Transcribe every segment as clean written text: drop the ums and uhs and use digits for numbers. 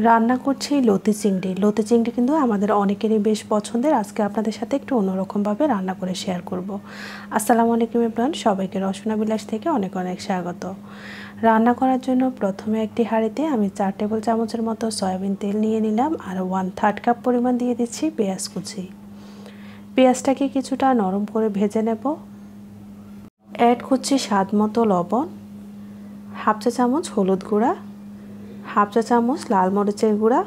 রান্না করছি লতি চিংড়ি। লতি চিংড়ি কিন্তু আমাদের অনেকেরই বেশ পছন্দের। আজকে আপনাদের সাথে একটু অন্যরকমভাবে রান্না করে শেয়ার করব। আসসালামু আলাইকুম এভরিওয়ান, সবাইকে রসনা বিলাস থেকে অনেক অনেক স্বাগত। রান্না করার জন্য প্রথমে একটি হাঁড়িতে আমি 4 টেবিল চামচের মতো সয়াবিন তেল নিয়ে নিলাম আর 1/3 কাপ পরিমাণ দিয়ে দিচ্ছি পেঁয়াজ কুচি। পেঁয়াজটাকে কিছুটা নরম করে ভেজে নেব। অ্যাড করছি স্বাদ মতো লবণ, হাফ চা চামচ হলুদ গুঁড়া, হাফ চা চামচ লাল মরিচের গুঁড়া,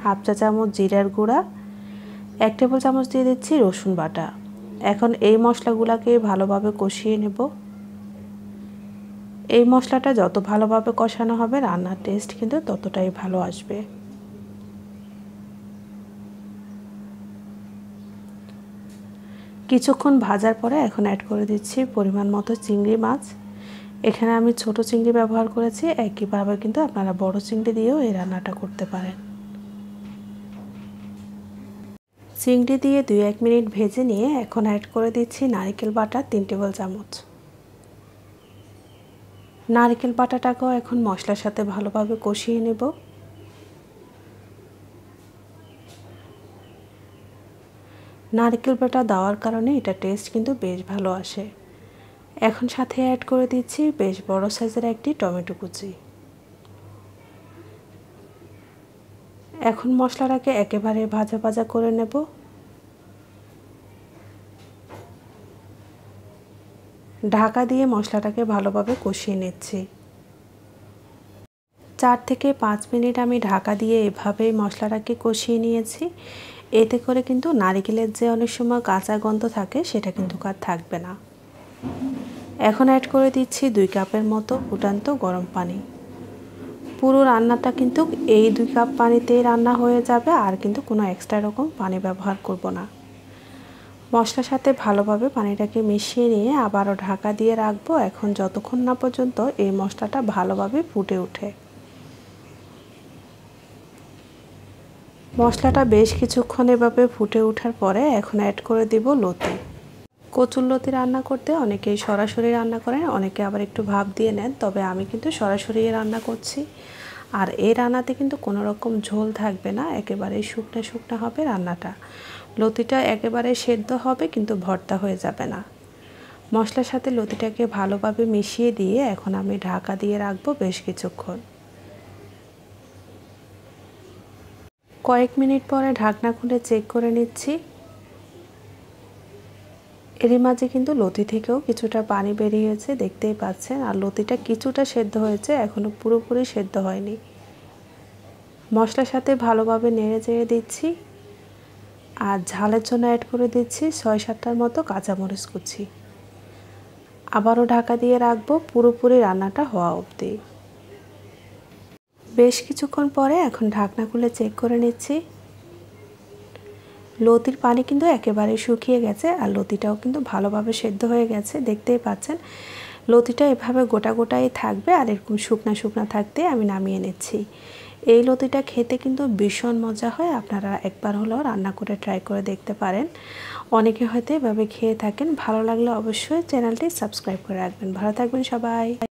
হাফ চা চামচ জিরার গুঁড়া, 1 টেবিল চামচ দিয়ে দিচ্ছি রসুন বাটা। এখন এই মশলাগুলোকে ভালোভাবে কষিয়ে নেব। এই মশলাটা যত ভালোভাবে কষানো হবে রান্নার টেস্ট কিন্তু ততটাই ভালো আসবে। কিছুক্ষণ ভাজার পরে এখন অ্যাড করে দিচ্ছি পরিমাণ মতো চিংড়ি মাছ। এখানে আমি ছোট চিংড়ি ব্যবহার করেছি, একইভাবে কিন্তু আপনারা বড় চিংড়ি দিয়েও এই রান্নাটা করতে পারেন। চিংড়ি দিয়ে 2-1 মিনিট ভেজে নিয়ে এখন অ্যাড করে দিচ্ছি নারকেল বাটা 3 টেবিল চামচ। নারকেল বাটাটাকেও এখন মশলার সাথে ভালোভাবে কষিয়ে নেব। নারকেল বাটা দেওয়ার কারণে এটা টেস্ট কিন্তু বেশ ভালো আসে। এখন সাথে অ্যাড করে দিচ্ছি বেশ বড় সাইজের একটি টমেটো কুচি। এখন মশলাটাকে একেবারে ভাজা ভাজা করে নেব। ঢাকা দিয়ে মশলাটাকে ভালোভাবে কষিয়ে নিচ্ছি। 4 থেকে 5 মিনিট আমি ঢাকা দিয়ে এভাবেই মশলাটাকে কষিয়ে নিয়েছি। এতে করে কিন্তু নারকেলের যে অনেক সময় কাঁচা গন্ধ থাকে সেটা কিন্তু আর থাকবে না। এখন অ্যাড করে দিচ্ছি 2 কাপের মতো ফুটান্ত গরম পানি। পুরো রান্নাটা কিন্তু এই 2 কাপ পানিতেই রান্না হয়ে যাবে, আর কিন্তু কোনো এক্সট্রা রকম পানি ব্যবহার করব না। মশলার সাথে ভালোভাবে পানিটাকে মিশিয়ে নিয়ে আবারও ঢাকা দিয়ে রাখবো এখন যতক্ষণ না পর্যন্ত এই মশলাটা ভালোভাবে ফুটে ওঠে। মশলাটা বেশ কিছুক্ষণ এভাবে ফুটে ওঠার পরে এখন অ্যাড করে দিব লতি। কচুরলতি রান্না করতে অনেকেই সরাসরি রান্না করেন, অনেকে আবার একটু ভাপ দিয়ে নেন, তবে আমি কিন্তু সরাসরি রান্না করছি। আর এই রান্নাতে কিন্তু কোনো রকম ঝোল থাকবে না, একেবারেই শুকনো শুকনো হবে রান্নাটা। লতিটা একেবারে সেদ্ধ হবে কিন্তু ভর্তা হয়ে যাবে না। মশলার সাথে লতিটাকে ভালোভাবে মিশিয়ে দিয়ে এখন আমি ঢাকা দিয়ে রাখবো বেশ কিছুক্ষণ। কয়েক মিনিট পরে ঢাকনা খুলে চেক করে নিচ্ছি। এরই মাঝে কিন্তু লতি থেকেও কিছুটা পানি বেরিয়েছে, দেখতেই পাচ্ছেন। আর লতিটা কিছুটা সেদ্ধ হয়েছে, এখনও পুরোপুরি সেদ্ধ হয়নি। মশলার সাথে ভালোভাবে নেড়ে চেড়ে দিচ্ছি। আর ঝালের জন্য অ্যাড করে দিচ্ছি 6-7টার মতো কাঁচামরিচ কুচি। আবারও ঢাকা দিয়ে রাখবো পুরোপুরি রান্নাটা হওয়া অবধি। বেশ কিছুক্ষণ পরে এখন ঢাকনা খুলে চেক করে নিচ্ছি। লতির পানি কিন্তু একেবারে শুকিয়ে গেছে, আর লতিটাও কিন্তু ভালোভাবে সেদ্ধ হয়ে গেছে, দেখতেই পাচ্ছেন। লতিটা এভাবে গোটা গোটাই থাকবে আর এরকম শুকনা শুকনা থাকতে আমি নামিয়ে নিচ্ছি। এই লতিটা খেতে কিন্তু ভীষণ মজা হয়, আপনারা একবার হলেও রান্না করে ট্রাই করে দেখতে পারেন। অনেকে হয়তো এভাবে খেয়ে থাকেন। ভালো লাগলে অবশ্যই চ্যানেলটি সাবস্ক্রাইব করে রাখবেন। ভালো থাকবেন সবাই।